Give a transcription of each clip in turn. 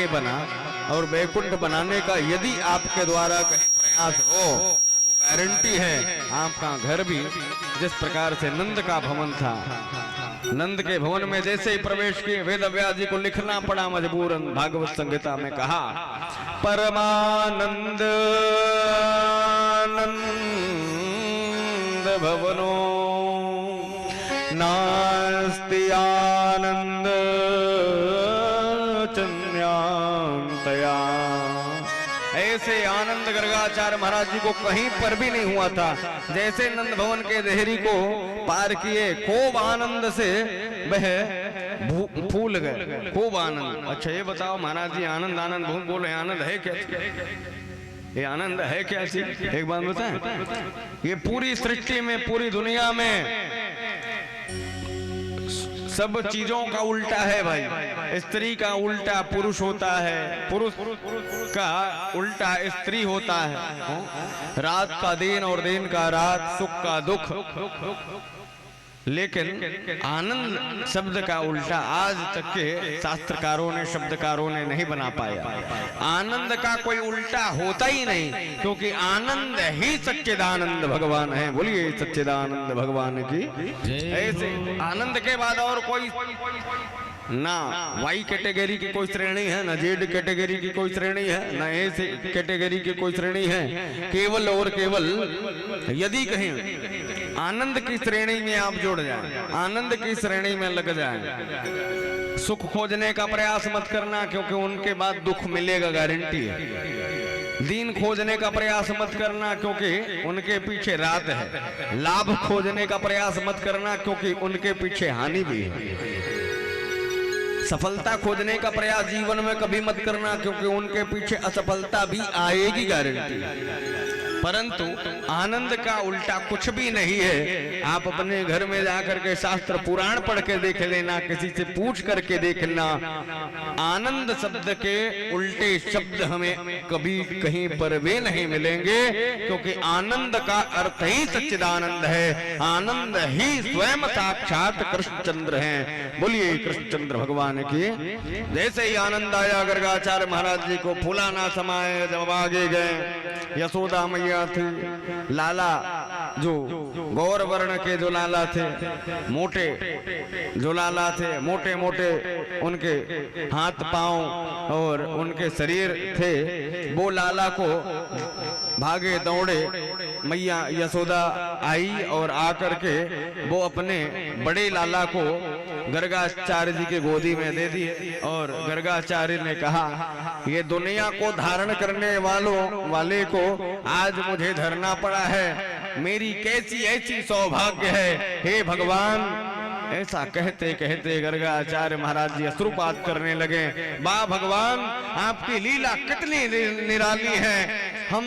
बना और वैकुंठ बनाने का यदि आपके द्वारा कहीं प्रयास हो तो गारंटी है आपका घर भी जिस प्रकार से नंद का भवन था, नंद के भवन में जैसे ही प्रवेश किए वेद व्यास जी को लिखना पड़ा मजबूरन। भागवत संहिता में कहा परमानंद नंद भवनो नास्ति आनंद चन्यांतया। ऐसे आनंद गर्गाचार्य महाराज जी को कहीं पर भी नहीं हुआ था। जैसे नंद भवन के देहरी को पार किए खूब आनंद से वह फूल गए, खूब आनंद। अच्छा ये बताओ महाराज जी आनंद आनंद बहुत बोले, आनंद है क्या? ये आनंद है क्या? एक बात बताएं, ये पूरी सृष्टि में पूरी दुनिया में सब चीजों का उल्टा है भाई। स्त्री का उल्टा पुरुष होता है, पुरुष का उल्टा स्त्री होता है, रात का दिन और दिन का रात, सुख का दुख। लेकिन आनंद शब्द का उल्टा आज तक के शास्त्रकारों ने शब्दकारों ने नहीं बना पाया। आनंद का कोई उल्टा होता ही नहीं, क्योंकि आनंद ही सच्चिदानंद भगवान है। बोलिए सच्चिदानंद भगवान की। ऐसे आनंद के बाद और कोई ना वाई कैटेगरी की कोई श्रेणी है, ना जेड कैटेगरी की कोई श्रेणी है, ना ए कैटेगरी की कोई श्रेणी है। केवल और केवल यदि कहीं आनंद की श्रेणी में आप जुड़ जाएं, आनंद की श्रेणी में लग जाएं, सुख खोजने का प्रयास मत करना, क्योंकि उनके बाद दुख मिलेगा, गारंटी है। दिन खोजने का प्रयास मत करना, क्योंकि उनके पीछे रात है। लाभ खोजने का प्रयास मत करना, क्योंकि उनके पीछे हानि भी है। सफलता खोजने का प्रयास जीवन में कभी मत करना, क्योंकि उनके पीछे असफलता भी आएगी, गारंटी। परंतु आनंद का उल्टा कुछ भी नहीं है। आप अपने घर में जाकर के शास्त्र पुराण पढ़ के देख लेना, किसी से पूछ करके देखना, आनंद शब्द के उल्टे शब्द हमें कभी कहीं पर भी नहीं मिलेंगे, क्योंकि आनंद का अर्थ ही सच्चिदानंद है। आनंद ही स्वयं साक्षात कृष्णचंद्र हैं। बोलिए कृष्णचंद्र भगवान की। जैसे ही आनंद आया गर्गाचार्य महाराज जी को, फूलाना समाये जब आगे गए, यशोदा मैया थी, लाला जो गौर वर्ण के जो लाला थे, मोटे जो लाला थे, मोटे मोटे उनके हाथ पांव और उनके शरीर थे, वो लाला को भागे दौड़े मैया यशोदा आई और आकर के वो अपने बड़े लाला को गर्गाचार्य जी के गोदी में दे दिए। और गर्गाचार्य ने कहा ये दुनिया को धारण करने वाले को आज मुझे धरना पड़ा है, मेरी कैसी ऐसी सौभाग्य है। हे भगवान, ऐसा कहते कहते गर्गाचार्य महाराज जी अश्रुपात करने लगे। वाह भगवान, आपकी लीला कितनी निराली है। हम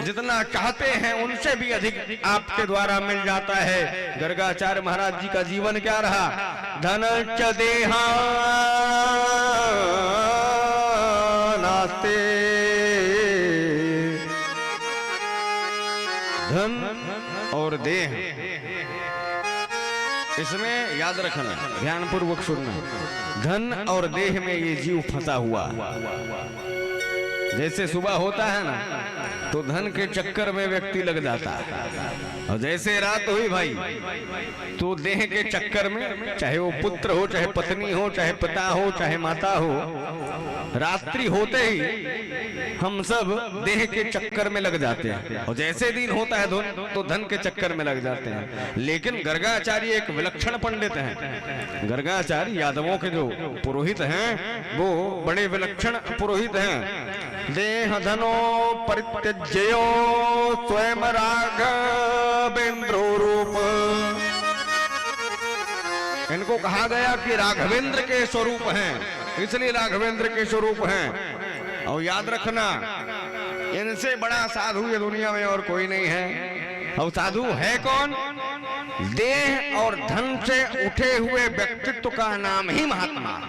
जितना चाहते हैं उनसे भी अधिक आपके द्वारा मिल जाता है। गर्गाचार्य महाराज जी का जीवन क्या रहा? धन च देहा नास्ते, धन और देह, इसमें याद रखना, ध्यान पूर्वक सुनना। धन और देह में ये जीव फंसा हुआ। जैसे सुबह होता है ना, तो धन के चक्कर में व्यक्ति लग जाता है, और जैसे रात हुई भाई, तो देह के चक्कर में, चाहे वो पुत्र हो, चाहे पत्नी हो, चाहे पिता हो, चाहे माता हो, रात्रि होते ही हम सब देह के चक्कर में लग जाते हैं। और जैसे दिन होता है तो धन के चक्कर में लग जाते हैं। लेकिन गर्गाचार्य एक विलक्षण पंडित हैं। गर्गाचार्य यादवों के जो पुरोहित हैं वो बड़े विलक्षण पुरोहित हैं। देह धनो परित्यज्यो स्वयं राघवेंद्रो रूप, इनको कहा गया कि राघवेंद्र के स्वरूप हैं, इसलिए राघवेंद्र के स्वरूप हैं। और याद रखना, इनसे बड़ा साधु ये दुनिया में और कोई नहीं है। और साधु है कौन? देह और धन से उठे हुए व्यक्तित्व का नाम ही महात्मा।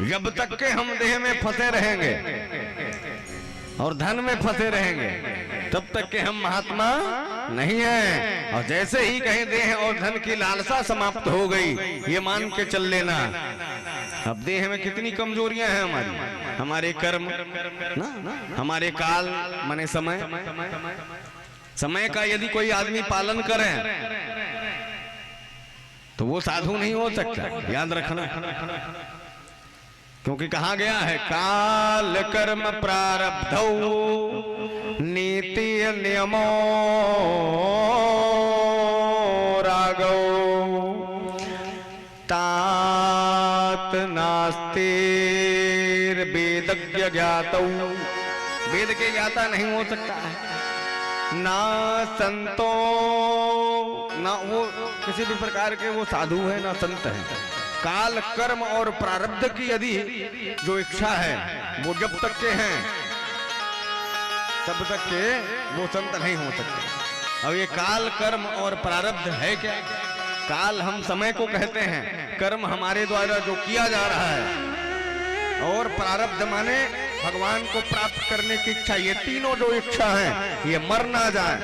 जब तक के हम देह में फंसे रहेंगे और धन में फंसे रहेंगे, तब तक के हम महात्मा नहीं है। और जैसे ही कहीं देह और धन की लालसा समाप्त हो गई, ये मान के चल लेना। अब देह में कितनी कमजोरियां हैं हमारी, हमारे कर्म ना, हमारे काल माने समय का यदि कोई आदमी पालन करे तो वो साधु नहीं हो सकता, याद रखना। क्योंकि कहा गया है काल कर्म प्रारब्धौ नीति नियमो रागौ तात नास्तिर वेदज्ञ ज्ञातौ। वेद के ज्ञाता नहीं हो सकता है, ना संतो, ना वो किसी भी प्रकार के वो साधु है ना संत है। काल कर्म और प्रारब्ध की यदि जो इच्छा है वो जब तक के हैं तब तक के वो संत नहीं हो सकते। अब ये काल कर्म और प्रारब्ध है क्या? काल हम समय को कहते हैं, कर्म हमारे द्वारा जो किया जा रहा है, और प्रारब्ध माने भगवान को प्राप्त करने की इच्छा। ये तीनों जो इच्छा है ये मर ना जाए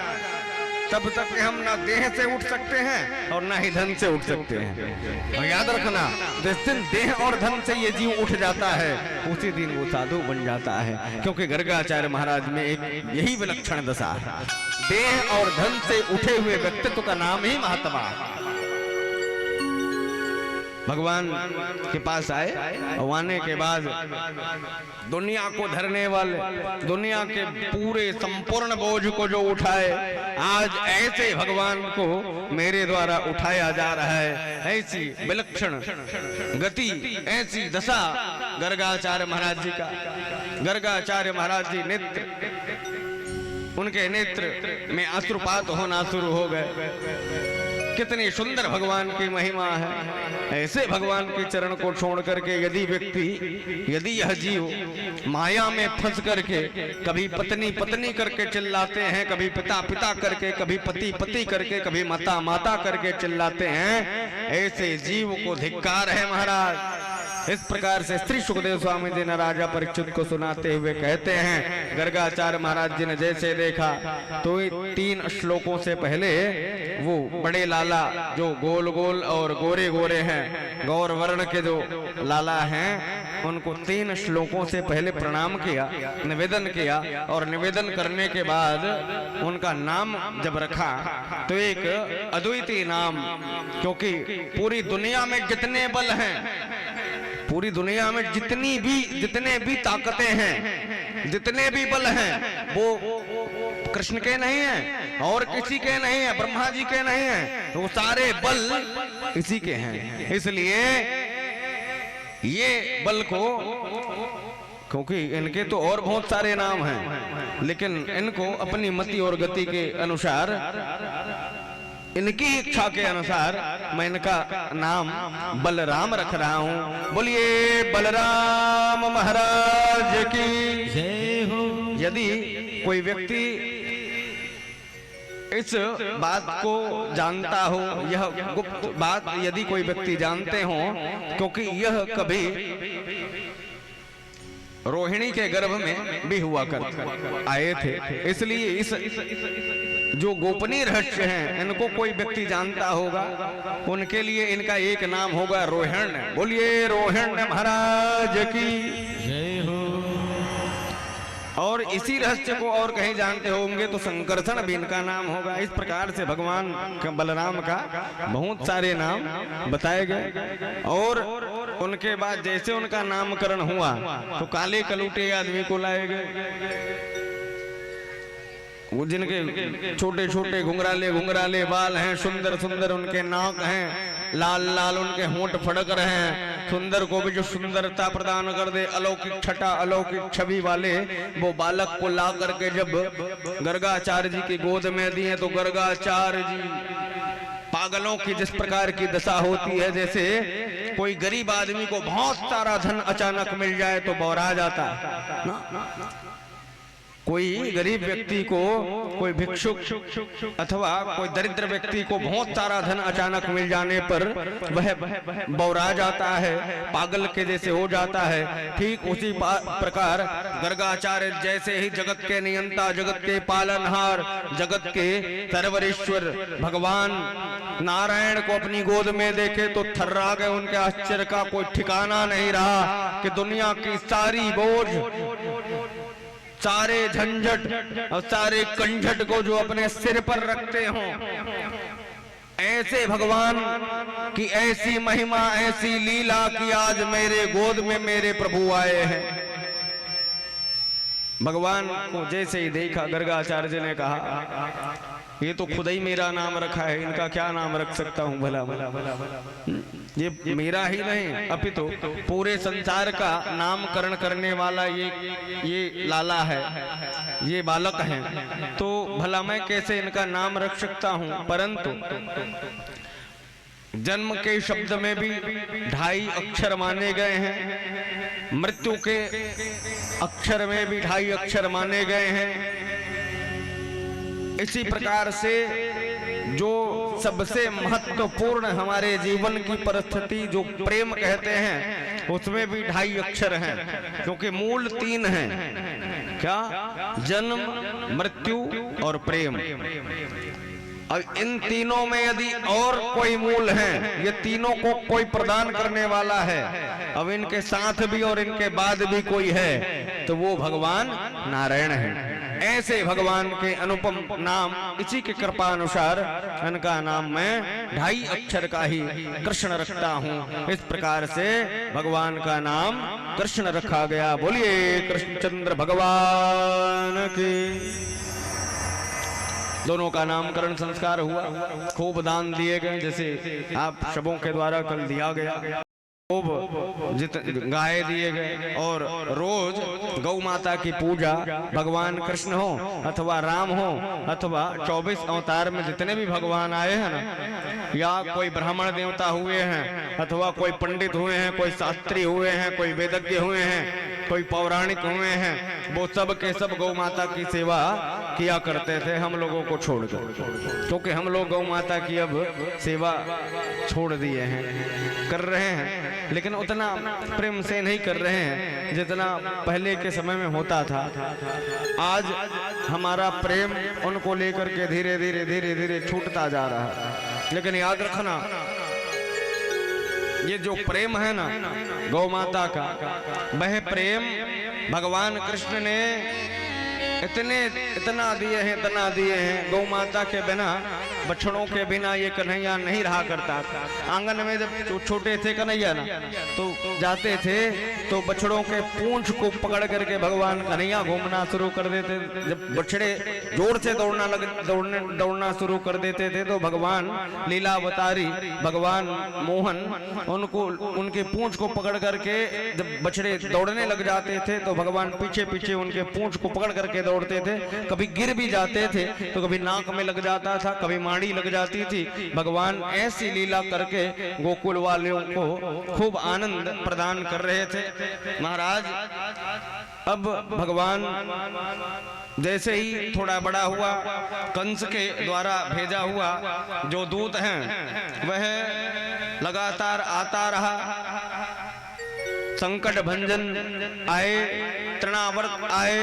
तब तक हम ना देह से उठ सकते हैं और ना ही धन से उठ सकते हैं। और याद रखना, जिस दिन देह और धन से ये जीव उठ जाता है उसी दिन वो साधु बन जाता है। क्योंकि गर्गाचार्य महाराज में एक यही विलक्षण दशा है, देह और धन से उठे हुए व्यक्तित्व का नाम ही महात्मा। भगवान के पास आए और आने के बाद दुनिया को धरने वाले, दुनिया के पूरे संपूर्ण बोझ को जो उठाए, आज ऐसे भगवान को मेरे द्वारा उठाया जा रहा है। ऐसी विलक्षण गति, ऐसी दशा गर्गाचार्य महाराज जी का। गर्गाचार्य महाराज जी नेत्र, उनके नेत्र में अश्रुपात होना शुरू हो गए। कितनी सुंदर भगवान की महिमा है। ऐसे भगवान के चरण को छोड़ करके यदि यह जीव माया में फंस करके कभी पत्नी पत्नी करके चिल्लाते हैं, कभी पिता पिता करके, कभी पति पति करके, कभी माता माता करके चिल्लाते हैं, ऐसे जीव को धिक्कार है महाराज। इस प्रकार से श्री सुखदेव स्वामी जी ने राजा परीक्षित को सुनाते हुए कहते हैं, गर्गाचार्य महाराज जी ने जैसे देखा तो 3 श्लोकों से पहले वो बड़े लाला जो गोल गोल और गोरे गोरे हैं, गौर वर्ण के जो लाला हैं, उनको 3 श्लोकों से पहले प्रणाम किया, निवेदन किया। और निवेदन करने के बाद उनका नाम जब रखा तो एक अद्वितीय नाम, क्योंकि पूरी दुनिया में जितने बल हैं, पूरी दुनिया में जितने भी ताकतें हैं, जितने भी बल हैं, वो कृष्ण के नहीं हैं और किसी के नहीं है, ब्रह्मा जी के नहीं है, वो सारे बल इसी के हैं। इसलिए ये बल को, क्योंकि इनके तो और बहुत सारे नाम हैं, लेकिन इनको अपनी मति और गति के अनुसार, इनकी इच्छा के अनुसार मैं इनका नाम बलराम रख रहा हूं। बोलिए बलराम महाराज की जय हो। यदि कोई व्यक्ति इस बात को जानता हो, यह गुप्त बात यदि कोई व्यक्ति जानते हो, क्योंकि यह कभी रोहिणी के गर्भ में भी हुआ करते आए थे, इसलिए इस जो गोपनीय रहस्य हैं इनको कोई व्यक्ति जानता होगा, उनके लिए इनका एक नाम होगा रोहिण्य। बोलिए रोहिण्य महाराज की जय हो। और इसी रहस्य को और कहीं जानते होंगे तो संकर्षण भी इनका नाम होगा। इस प्रकार से भगवान बलराम का बहुत सारे नाम बताए गए। और उनके बाद जैसे उनका नामकरण हुआ तो काले कलूटे आदमी को लाए गए, वो जिनके छोटे छोटे घुंघराले बाल हैं, सुंदर सुंदर उनके नाक हैं, लाल लाल उनके होंठ फड़क रहे हैं। सुंदर को भी जो सुंदरता प्रदान कर दे, अलौकिक छटा अलौकिक छवि वाले वो बालक को ला करके जब गर्गाचार्य जी की गोद में दिए तो गर्गाचार्य जी पागलों की जिस प्रकार की दशा होती है, जैसे कोई गरीब आदमी को बहुत सारा धन अचानक मिल जाए तो बौरा जाता है ना, कोई गरीब व्यक्ति को, कोई भिक्षुक अथवा कोई दरिद्र व्यक्ति को बहुत सारा धन अचानक मिल जाने पर वह बौरा जाता है, पागल के जैसे हो जाता है। ठीक उसी प्रकार गर्गाचार्य जैसे ही जगत के नियंता, जगत के पालनहार, जगत के सर्वरेश्वर भगवान नारायण को अपनी गोद में देखे तो थर्रा गए। उनके आश्चर्य का कोई ठिकाना नहीं रहा कि दुनिया की सारी बोझ, सारे झंझट और सारे कंझट को जो अपने सिर पर रखते हों, ऐसे भगवान की ऐसी महिमा, ऐसी लीला कि आज मेरे गोद में मेरे प्रभु आए हैं। भगवान को जैसे ही देखा गर्गाचार्य ने कहा, ये तो खुद ही मेरा नाम रखा है, इनका क्या नाम रख सकता हूँ भला भला। ये मेरा ही नहीं अपितु पूरे संसार का नामकरण करने वाला ये लाला है, ये बालक हैं, तो भला मैं कैसे इनका नाम रख सकता हूँ। परंतु जन्म के शब्द में भी 2.5 अक्षर माने गए हैं, मृत्यु के अक्षर में भी 2.5 अक्षर माने गए हैं। इसी प्रकार से जो सबसे महत्वपूर्ण हमारे जीवन की परिस्थिति जो प्रेम कहते हैं, उसमें भी 2.5 अक्षर हैं, क्योंकि मूल 3 हैं। क्या? जन्म, मृत्यु और प्रेम। अब इन तीनों में यदि और कोई मूल है, ये तीनों को कोई प्रदान करने वाला है, अब इनके साथ भी और इनके बाद भी कोई है, तो वो भगवान नारायण है। ऐसे भगवान के अनुपम नाम, इसी के कृपा अनुसार इनका नाम मैं 2.5 अक्षर का ही कृष्ण रखता हूँ। इस प्रकार से भगवान का नाम कृष्ण रखा गया। बोलिए कृष्णचंद्र भगवान की। दोनों का नामकरण संस्कार हुआ, खूब दान दिए गए, जैसे आप शबों के द्वारा कल दिया गया। खूब गाय दिए गए और रोज गौ माता की पूजा, भगवान कृष्ण हो अथवा राम हो अथवा 24 अवतार में जितने भी भगवान आए हैं ना, या कोई ब्राह्मण देवता हुए हैं अथवा कोई पंडित हुए हैं, कोई शास्त्री हुए हैं, कोई वेदज्ञ हुए हैं, कोई पौराणिक हुए हैं, वो सब के सब गौ माता की सेवा किया करते थे हम लोगों को छोड़कर, क्योंकि हम लोग गौ माता की अब सेवा छोड़ दिए हैं, कर रहे हैं, लेकिन उतना प्रेम से नहीं कर रहे हैं जितना पहले के समय में होता था। आज हमारा प्रेम उनको लेकर के धीरे धीरे धीरे धीरे छूटता जा रहा है। लेकिन याद रखना, ये जो प्रेम है ना गौ माता का, वह प्रेम भगवान कृष्ण ने इतना दिए हैं। गौ माता के बिना, बछड़ों के बिना ये कन्हैया नहीं रहा करता था। आंगन में जब छोटे थे कन्हैया ना, तो जाते थे तो बछड़ों के पूंछ को पकड़ करके भगवान कन्हैया घूमना शुरू कर देते। जब बछड़े जोर से दौड़ना शुरू कर देते थे तो भगवान लीलावतारी, भगवान मोहन उनको उनके पूंछ को पकड़ करके, जब बछड़े दौड़ने लग जाते थे तो भगवान पीछे पीछे उनके पूंछ को पकड़ करके दौड़ते थे। कभी गिर भी जाते थे तो कभी नाक में लग जाता था, कभी माड़ी लग जाती थी। भगवान ऐसी लीला करके गोकुल वालों को खूब आनंद प्रदान कर रहे थे। महाराज अब भगवान जैसे ही थोड़ा बड़ा हुआ, कंस के द्वारा भेजा हुआ जो दूत हैं वह लगातार आता रहा। संकट भंजन आए, तृणावर्त आए,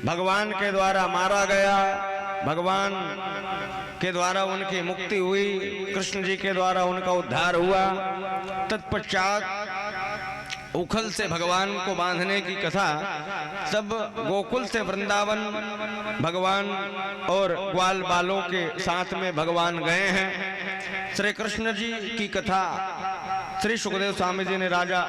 भगवान के द्वारा मारा गया, भगवान के द्वारा उनकी मुक्ति हुई, कृष्ण जी के द्वारा उनका उद्धार हुआ। तत्पश्चात उखल से भगवान को बांधने की कथा सब गोकुल से वृंदावन भगवान और ग्वाल बालों के साथ में भगवान गए हैं। श्री कृष्ण जी की कथा श्री सुखदेव स्वामी जी ने राजा